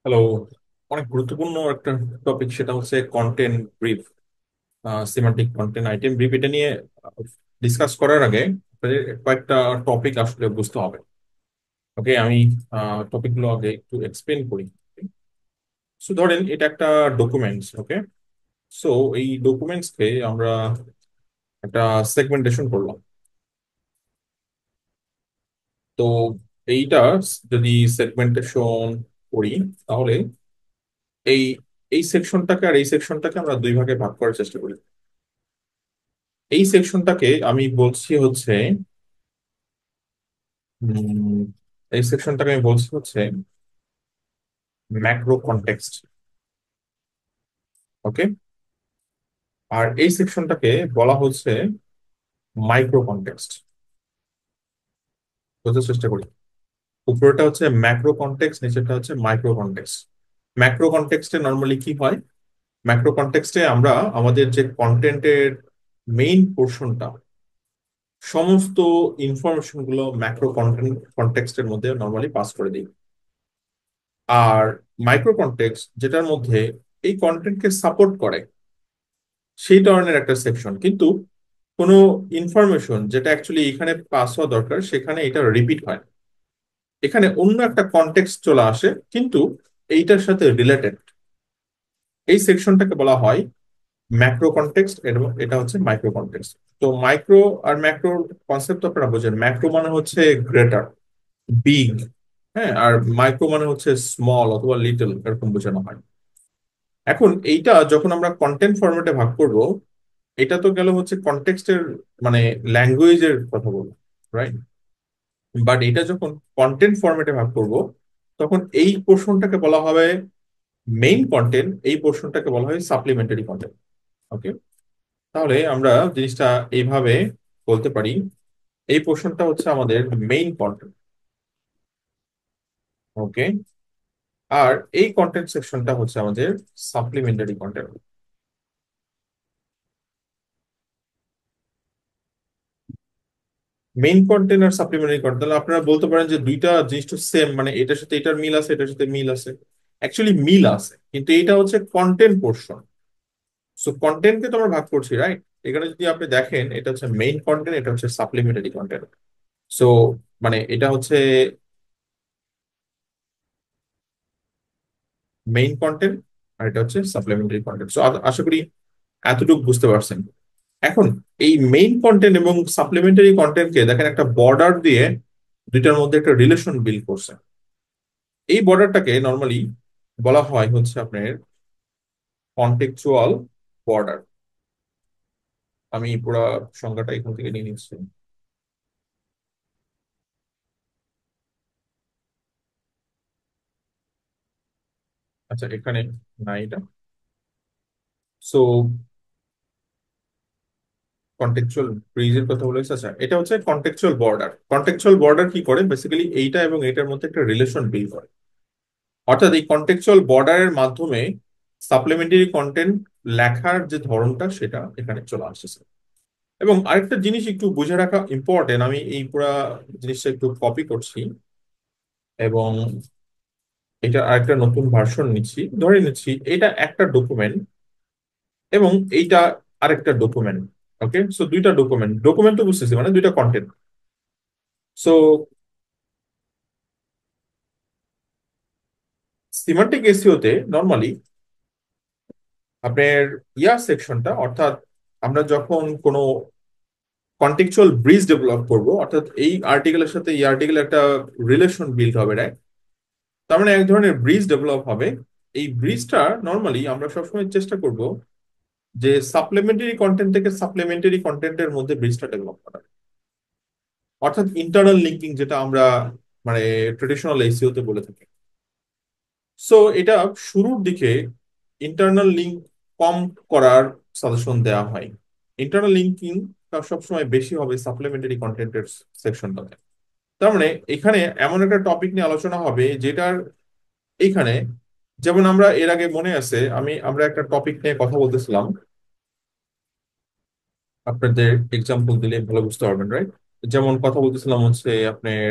Hello. অনেক গুরুত্বপূর্ণ একটা টপিক, সেটা হচ্ছে content brief, semantic content item brief. এটা নিয়ে ডিসকাস করার আগে আপনাদের কয়েকটা টপিক আসলে বুঝতে হবে। ওকে, আমি টপিকগুলো আগে একটু এক্সপ্লেন করি। সো ধরেন এটা একটা ডকুমেন্টস। ওকে, সো এই ডকুমেন্টসকে আমরা একটা সেগমেন্টেশন করলাম। তো এইটা যদি সেগমেন্টেশন করি, তাহলে এই এই সেকশনটাকে আর এই সেকশনটাকে আমরা দুই ভাগে ভাগ করার চেষ্টা করি। এই সেকশনটাকে আমি বলছি হচ্ছে উম, এই সেকশনটাকে আমি বলছি হচ্ছে ম্যাক্রো কনটেক্সট। ওকে, আর এই সেকশনটাকে বলা হচ্ছে মাইক্রো কনটেক্সট। বোঝার চেষ্টা করি। উপরেটা হচ্ছে ম্যাক্রো কনটেক্সট, নিচেরটা হচ্ছে মাইক্রো কনটেক্সট। ম্যাক্রো কনটেক্সটে নর্মালি কি হয়? ম্যাক্রো কনটেক্সটে আমরা আমাদের যে কন্টেন্টের মেইন পোর্শনটা, সমস্ত ইনফরমেশন গুলো ম্যাক্রো কন্টেন্ট কনটেক্সটের মধ্যে নর্মালি পাস করে দিই। আর মাইক্রো কনটেক্সট যেটার মধ্যে এই কন্টেন্টকে সাপোর্ট করে, সেই ধরনের একটা সেকশন। কিন্তু কোনো ইনফরমেশন যেটা অ্যাকচুয়ালি এখানে পাস হওয়া দরকার, সেখানে এটা রিপিট হয় না। এখানে অন্য একটা কনটেক্সট চলে আসে, কিন্তু এইটার সাথে রিলেটেড। এই সেকশনটাকে বলা হয় ম্যাক্রো কনটেক্সট, এবং এটা হচ্ছে মাইক্রো কনটেক্সট। তো মাইক্রো আর ম্যাক্রো কনসেপ্ট আপনারা বোঝেন। ম্যাক্রো মানে হচ্ছে গ্রেটার, বিগ। হ্যাঁ, আর মাইক্রো মানে হচ্ছে স্মল অথবা লিটল, এরকম বোঝানো হয়। এখন এইটা যখন আমরা কন্টেন্ট ফরম্যাটে ভাগ করব, এটা তো গেল হচ্ছে কনটেক্সটের, মানে ল্যাঙ্গুয়েজের কথা বলবো, রাইট? বাট এটা যখন কন্টেন্ট ফরম্যাটে ভাগ করব, তখন এই পোর্শনটাকে বলা হবে মেইন কন্টেন্ট, এই পোর্শনটাকে বলা হয় সাপ্লিমেন্টারি কন্টেন্ট। ওকে, তাহলে আমরা জিনিসটা এইভাবে বলতে পারি, এই পোর্শনটা হচ্ছে আমাদের মেইন কন্টেন্ট। ওকে, আর এই কন্টেন্ট সেকশনটা হচ্ছে আমাদের সাপ্লিমেন্টারি কন্টেন্ট। মেইন কন্টেন্ট আর সাপ্লিমেন্টারি কন্টেন্ট, তাহলে আপনারা বলতে পারেন যে দুইটা জিনিস তো সেম, মানে এটার সাথে এটার মিল আছে, এটার সাথে মিল আছে। অ্যাকচুয়ালি মিল আছে, কিন্তু এটা হচ্ছে কন্টেন্ট পোর্শন। সো কন্টেন্টকে তো আমরা ভাগ করছি, রাইট? এখানে যদি আপনি দেখেন, এটা হচ্ছে মেইন কন্টেন্ট, এটা হচ্ছে সাপ্লিমেন্টারি কন্টেন্ট। সো মানে এটা হচ্ছে মেইন কন্টেন্ট, আর এটা হচ্ছে সাপ্লিমেন্টারি কন্টেন্ট। সো আশা করি এতটুকু বুঝতে পারছেন। এখন এই মেইন কন্টেন্ট এবং সাপ্লিমেন্টারি কন্টেন্টকে দেখেন একটা বর্ডার দিয়ে দুইটার মধ্যে একটা রিলেশন বিল্ড করছে। এই বর্ডারটাকে নর্মালি বলা হয় হচ্ছে আপনার কন্টেক্সচুয়াল বর্ডার। আমি পুরো সংজ্ঞাটা এখান থেকে নিয়ে নিচ্ছি। আচ্ছা, এখানে না এটা। সো কন্টেক্সচুয়াল ব্রিজের কথা বলেছে। আচ্ছা, এটা হচ্ছে কন্টেক্সচুয়াল বর্ডার। কন্টেক্সচুয়াল বর্ডার কি করে? বেসিক্যালি এইটা এবং এটার মধ্যে একটা রিলেশন বিল্ড করে। অর্থাৎ এই কন্টেক্সচুয়াল বর্ডারের মাধ্যমে সাপ্লিমেন্টারি কন্টেন্ট লেখার যে ধরনটা, সেটা এখানে চলে আসছে। এবং আরেকটা জিনিস একটু বুঝে রাখা ইম্পর্টেন্ট, আমি এই পুরা জিনিসটা একটু কপি করছি এবং এটা আরেকটা নতুন ভার্সন নিচ্ছি। ধরে নিচ্ছি এটা একটা ডকুমেন্ট এবং এইটা আরেকটা ডকুমেন্ট। ওকে, সো দুইটা ডকুমেন্ট, ডকুমেন্ট তো বুঝতেছি, মানে দুইটা কন্টেন্ট। সো সিমান্টিক এসইওতে নর্মালি আপনার সেকশনটা, অর্থাৎ আমরা যখন কোনো কন্টেক্সচুয়াল ব্রিজ ডেভেলপ করব, অর্থাৎ এই আর্টিকেলের সাথে এই আর্টিকেলের একটা রিলেশন বিল্ড হবে, রাইট? তার মানে এক ধরনের ব্রিজ ডেভেলপ হবে। এই ব্রিজটা নর্মালি আমরা সবসময় চেষ্টা করব যে সাপ্লিমেন্টারি কন্টেন্ট থেকে সাপ্লিমেন্টারি কন্টেন্টের মধ্যে ব্রিজটা ডেভেলপ করা। অর্থাৎ ইন্টারনাল লিঙ্কিং, যেটা আমরা মানে ট্রেডিশনাল এসইও তে বলে থাকি। সো এটা শুরুর দিকে ইন্টারনাল লিঙ্ক কম করার সাজেশন দেওয়া হয়। ইন্টারনাল লিঙ্কিং সবসময় বেশি হবে সাপ্লিমেন্টারি কন্টেন্টের সেকশনটাতে। তার মানে এখানে এমন একটা টপিক নিয়ে আলোচনা হবে যেটার এইখানে, যেমন আমরা এর আগে মনে আছে, আমরা একটা টপিক নিয়ে কথা বলতেছিলাম। আপনাদের এক্সাম্পল দিলে ভালো বুঝতে পারবেন, রাইট? যেমন কথা বলতেছিলাম হচ্ছে আপনার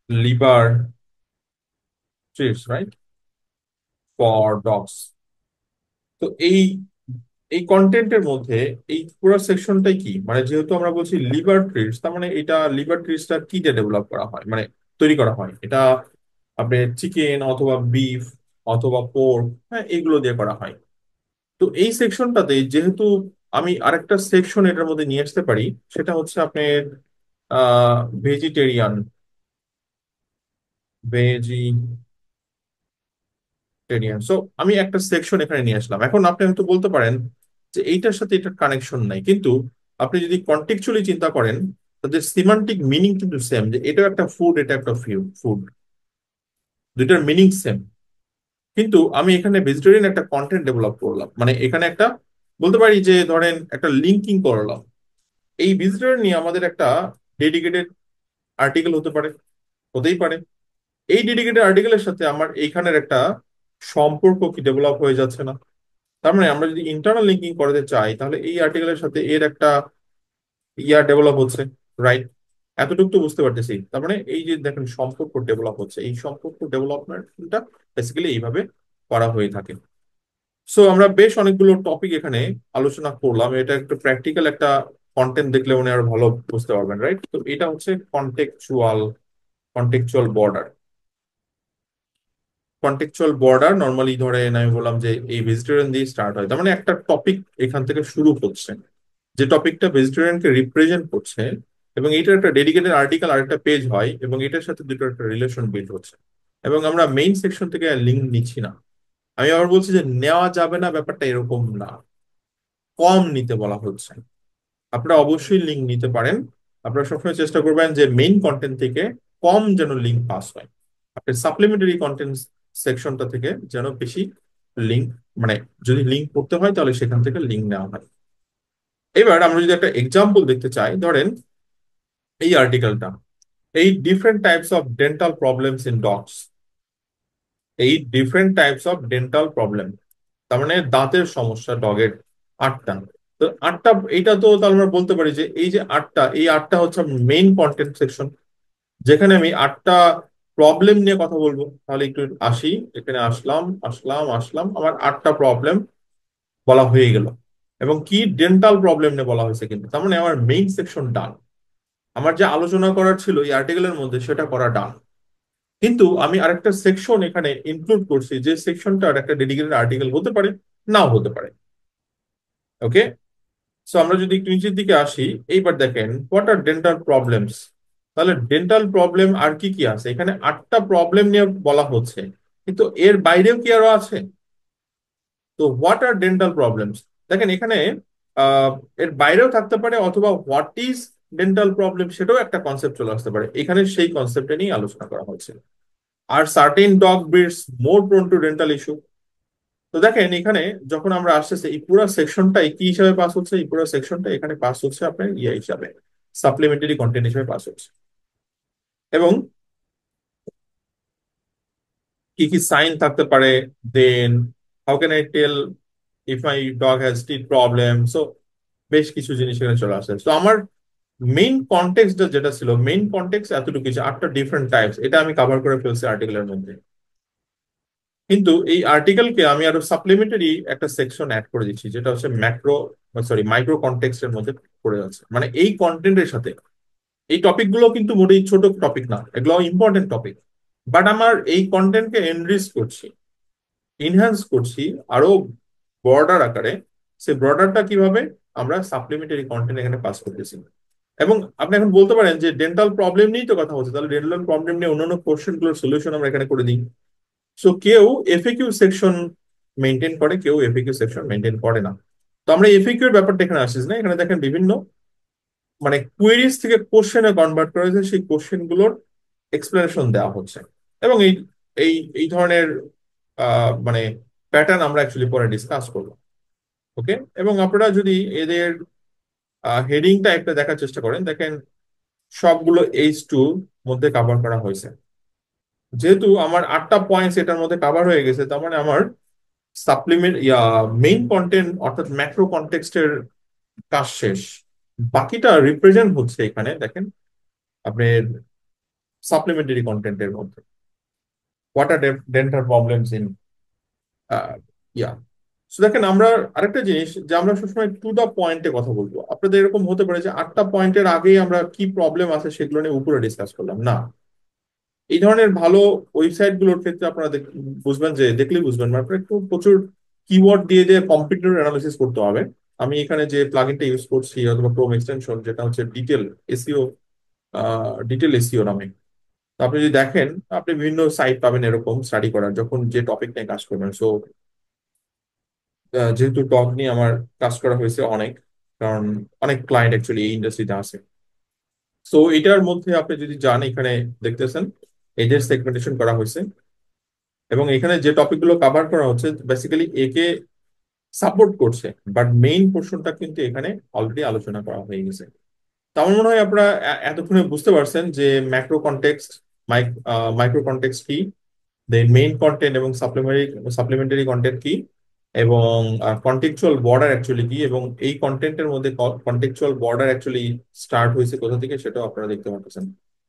liver TRIPS, right? For dogs. তো এই এই কন্টেন্টের মধ্যে এই পুরো সেকশনটাই কি, মানে যেহেতু আমরা বলছি লিভার ট্রিটস, তার মানে এটা লিভার ট্রিটসটা কি দিয়ে ডেভেলপ করা হয়, মানে তৈরি করা হয়, এটা আপনার চিকেন অথবা বিফ অথবা পোর্ক, হ্যাঁ এগুলো দিয়ে করা হয়। তো এই সেকশনটাতে যেহেতু আমি আরেকটা সেকশন এটার মধ্যে নিয়ে আসতে পারি, সেটা হচ্ছে আপনার ভেজিটেরিয়ান, ভেজিটেরিয়ান। সো আমি একটা সেকশন এখানে নিয়ে আসলাম। এখন আপনি হয়তো বলতে পারেন যে এইটার সাথে এটার কানেকশন নাই, কিন্তু আপনি যদি কন্টেক্সচুয়ালি চিন্তা করেন, তাদের সিমান্টিক মিনিং কিন্তু সেম, যে এটাও একটা ফুড, এটা একটা ফুড, দুইটার মিনিং সেম। কিন্তু আমি এখানে ভেজিটেরিয়ান একটা কন্টেন্ট ডেভেলপ করলাম, মানে এখানে একটা বলতে পারি যে ধরেন একটা লিঙ্কিং করলাম। এই ভেজিটেরিয়ান নিয়ে আমাদের একটা ডেডিকেটেড আর্টিকেল হতে পারে, হতেই পারে। এই ডেডিকেটেড আর্টিকেলের সাথে আমার এইখানের একটা সম্পর্ক কি ডেভেলপ হয়ে যাচ্ছে না? তার মানে আমরা যদি ইন্টারনাল লিঙ্কিং করতে চাই, তাহলে এই আর্টিকেলের সাথে এর একটা ডেভেলপ হচ্ছে, রাইট? এতটুকু তো বুঝতে পারতেছি। তার মানে এই যে দেখেন সম্পর্ক ডেভেলপ হচ্ছে, এই সম্পর্ক ডেভেলপমেন্টটা বেসিক্যালি এইভাবে করা হয়ে থাকে। সো আমরা বেশ অনেকগুলো টপিক এখানে আলোচনা করলাম। এটা একটা প্র্যাকটিক্যাল একটা কন্টেন্ট দেখলে উনি আরো ভালো বুঝতে পারবেন, রাইট? তো এটা হচ্ছে contextual border. Contextual border normally ধরেন আমি বললাম যে এই ভেজিটেরিয়ান দিয়ে স্টার্ট হয়, তার মানে একটা টপিক এখান থেকে শুরু হচ্ছে, যে টপিকটা ভেজিটেরিয়ানকে রিপ্রেজেন্ট করছে, এবং এটার একটা ডেডিকেটেড আর্টিকেল আর একটা পেজ হয়, এবং এটার সাথে দুটো একটা রিলেশন বিল্ড হচ্ছে। এবং আমরা মেইন সেকশন থেকে লিঙ্ক নিচ্ছি না। আমি আবার বলছি যে নেওয়া যাবে না, ব্যাপারটা এরকম না, কম নিতে বলা হচ্ছে। আপনারা অবশ্যই লিঙ্ক নিতে পারেন। আপনারা সবসময় চেষ্টা করবেন যে মেইন কন্টেন্ট থেকে কম যেন লিঙ্ক পাস হয়, আপনার সাপ্লিমেন্টারি কন্টেন্ট সেকশনটা থেকে যেন বেশি লিঙ্ক, মানে যদি লিঙ্ক করতে হয় তাহলে সেখান থেকে লিঙ্ক নেওয়া হয়। এবার আমরা যদি একটা এক্সাম্পল দেখতে চাই, ধরেন এই আর্টিকেলটা, এই different types of dental problems in dogs, এই different types of dental problem, তার মানে দাঁতের সমস্যা ডগের আটটা। তো আটটা, এইটা তো তাহলে আমরা বলতে পারি যে এই যে আটটা, এই আটটা হচ্ছে মেইন কন্টেন্ট সেকশন, যেখানে আমি আটটা প্রবলেম নিয়ে কথা বলবো। তাহলে একটু আসি, এখানে আসলাম আসলাম আসলাম, আমার আটটা প্রবলেম বলা হয়ে গেল, এবং কি ডেন্টাল প্রবলেম নিয়ে বলা হয়েছে, কিন্তু তার মানে আমার মেইন সেকশন ডান। আমার যে আলোচনা করার ছিল এই আর্টিকেলের মধ্যে সেটা করা ডান। কিন্তু আমি আরেকটা সেকশন এখানে ইনক্লুড করছি, যে সেকশনটার একটা ডেডিকেটেড আর্টিকেল হতে পারে, নাও হতে পারে। ওকে, সো আমরা যদি একটু নিচের দিকে আসি, এইবার দেখেন হোয়াট আর ডেন্টাল প্রবলেমস। তাহলে ডেন্টাল প্রবলেম আর কি কি আছে, এখানে আটটা প্রবলেম নিয়ে বলা হচ্ছে, কিন্তু এর বাইরেও কি আরো আছে? তো হোয়াট আর ডেন্টাল প্রবলেমস, দেখেন এখানে আহ এর বাইরেও থাকতে পারে, অথবা হোয়াট ইজ ডেন্টাল প্রবলেম সেটাও একটা কনসেপ্ট চলে আসতে পারে। এখানে সেই কনসেপ্টে নিয়ে আলোচনা করা হচ্ছে। Are certain dog breeds more prone two dental issue. তো দেখেন এখানে যখন আমরা আসতেছি, এই পুরো সেকশনটাই কি হিসাবে পাস হচ্ছে, এই পুরো সেকশনটা এখানে পাস হচ্ছে আপনার ইয়ে হিসাবে, সাপ্লিমেন্টারি কন্টেন্ট হিসেবে পাস হচ্ছে। এবং কি কি সাইন থাকতে পারে, then how can I tell if my dog has teeth problem. So বেশ কিছু জিনিস এখানে চলে আসে। তো আমার মেইন কনটেক্সট যেটা ছিল, মেইন কনটেক্সট এতটুকু, যে আটটা ডিফারেন্ট টাইপস, এটা আমি কভার করে ফেলছি আর্টিকেলের মধ্যে। কিন্তু এই আর্টিকেলকে আমি আরো সাপ্লিমেন্টারি একটা সেকশন অ্যাড করে দিচ্ছি, যেটা হচ্ছে মাইক্রো কনটেক্সটের মধ্যে পড়ে যাচ্ছে। মানে এই কন্টেন্টের সাথে এই টপিক গুলো কিন্তু মোটেই ছোট টপিক না, এগুলো ইম্পর্টেন্ট টপিক, বাট আমার এই কন্টেন্টকে এনরিচ করছি, ইনহ্যান্স করছি আরো বর্ডার আকারে। সেই বর্ডারটা কিভাবে আমরা সাপ্লিমেন্টারি কন্টেন্ট এখানে পাস করতেছি। এবং আপনি এখন বলতে পারেন যে ডেন্টাল প্রবলেম নিয়েই তো কথা হচ্ছে, তাহলে ডেন্টাল প্রবলেম নিয়ে অন্যান্য কোশ্চেন গুলোর সলিউশন আমরা এখানে করে দিই। সো কেউ এফএকিউ সেকশন মেনটেন করে, কেউ এফএকিউ সেকশন মেনটেন করে না। তো আমরা এফএকিউ এর ব্যাপারটা এখানে আসিস না, এখানে দেখেন বিভিন্ন মানে কুয়েরিজ থেকে কোশ্চেনে কনভার্ট করা হয়েছে, সেই কোশ্চেন গুলোর এক্সপ্লেনেশন দেওয়া হচ্ছে। এবং এই এই এই ধরনের মানে প্যাটার্ন আমরা অ্যাকচুয়ালি পরে ডিসকাস করবো। ওকে, এবং আপনারা যদি এদের হেডিংটা একটা দেখার চেষ্টা করেন, দেখেন সবগুলো H2 মধ্যে কাভার করা হয়েছে। যেহেতু আমার আটটা পয়েন্টস এটার মধ্যে কাভার হয়ে গেছে, তার মানে আমার সাপ্লিমেন্ট মেইন কন্টেন্ট অর্থাৎ ম্যাক্রো কন্টেক্সটের কাজ শেষ। বাকিটা রিপ্রেজেন্ট হচ্ছে এখানে দেখেন আপনার সাপ্লিমেন্টারি কন্টেন্টের মধ্যে। What are dental problems in ইয়া দেখেন, আমরা আরেকটা জিনিস যে আমরা সবসময় টু দা পয়েন্টে কথা বলবো। আপনাদের এরকম হতে পারে যে 8টা পয়েন্টের আগেই আমরা কি প্রবলেম আছে সেগুলো নিয়ে উপরে ডিসকাস করলাম না। এই ধরনের ভালো ওয়েবসাইট গুলোর ক্ষেত্রে আপনারা বুঝবেন যে দেখলেই বুঝবেন, মানে আপনার একটু প্রচুর কিওয়ার্ড দিয়ে দিয়ে কম্পিউটার অ্যানালিসিস করতে হবে। আমি এখানে যে প্লাগইনটা ইউজ করছি অথবা ক্রোম এক্সটেনশন, যেটা হচ্ছে এসিও ডিটেল এসিও নামে। তো আপনি যদি দেখেন, আপনি বিভিন্ন সাইট পাবেন এরকম স্টাডি করার যখন যে টপিক নিয়ে কাজ করবেন। সো যেহেতু টক নিয়ে আমার কাজ করা হয়েছে অনেক, কারণ অনেক ক্লায়েন্ট অ্যাকচুয়ালি এই ইন্ডাস্ট্রিতে আছে। সো এটার মধ্যে আপনি যদি যান, এখানে দেখতেছেন এজের সেগমেন্টেশন করা হয়েছে, এবং এখানে যে টপিকগুলো কভার করা হচ্ছে বেসিক্যালি একে সাপোর্ট করছে, বাট মেইন পোর্শনটা কিন্তু এখানে অলরেডি আলোচনা করা হয়ে গেছে। তো আমার মনে হয় আপনারা এতক্ষণে বুঝতে পারছেন যে ম্যাক্রো কনটেক্সট, মাইক্রো কনটেক্সট কি, দেন মেইন কন্টেন্ট এবং সাপ্লিমেন্টারি কন্টেন্ট কি, এবং কন্টেক্সচুয়াল বর্ডার অ্যাকচুয়ালি কি, এবং এই কন্টেন্টের মধ্যে কন্টেক্সচুয়াল বর্ডার অ্যাকচুয়ালি স্টার্ট হয়েছে কোথা থেকে সেটাও আপনারা দেখতে পাচ্ছেন।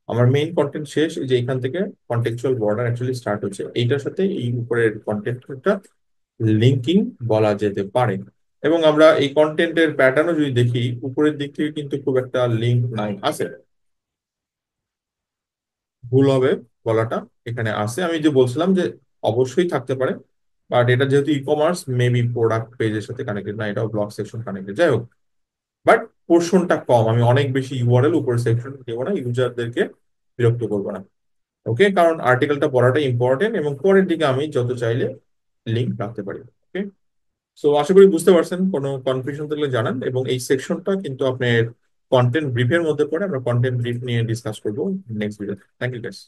আমার মেইন কন্টেন্ট শেষ, এই যে এখান থেকে কন্টেক্সচুয়াল বর্ডার অ্যাকচুয়ালি স্টার্ট হচ্ছে, এইটার সাথে এই উপরের কন্টেন্টটা লিঙ্কিং বলা যেতে পারে। এবং আমরা এই কন্টেন্টের প্যাটার্নও যদি দেখি, উপরের দিক থেকে কিন্তু খুব একটা লিঙ্ক নাই আছে, ভুল হবে বলাটা। এখানে আছে, আমি যে বলছিলাম যে অবশ্যই থাকতে পারে, বাট এটা যেহেতু ই কমার্স, মেবি প্রোডাক্ট পেজের সাথে কানেক্টেড না, এটাও ব্লগ সেকশন কানেক্টেড, যাই হোক। বাট পোর্শনটা কম, আমি অনেক বেশি ইউআরএল উপরে সেকশন দেবো না, ইউজারদেরকে বিরক্ত করবো না। ওকে, কারণ আর্টিকেলটা পড়াটা ইম্পর্টেন্ট, এবং পরের দিকে আমি যত চাইলে লিঙ্ক রাখতে পারি। ওকে, সো আশা করি বুঝতে পারছেন। কোনো কনফিউশন থাকলে জানান, এবং এই সেকশনটা কিন্তু আপনার কন্টেন্ট ব্রিফের মধ্যে পড়ে, আমরা কন্টেন্ট ব্রিফ নিয়ে ডিসকাস করবো নেক্সট ভিডিওতে। Thank you guys.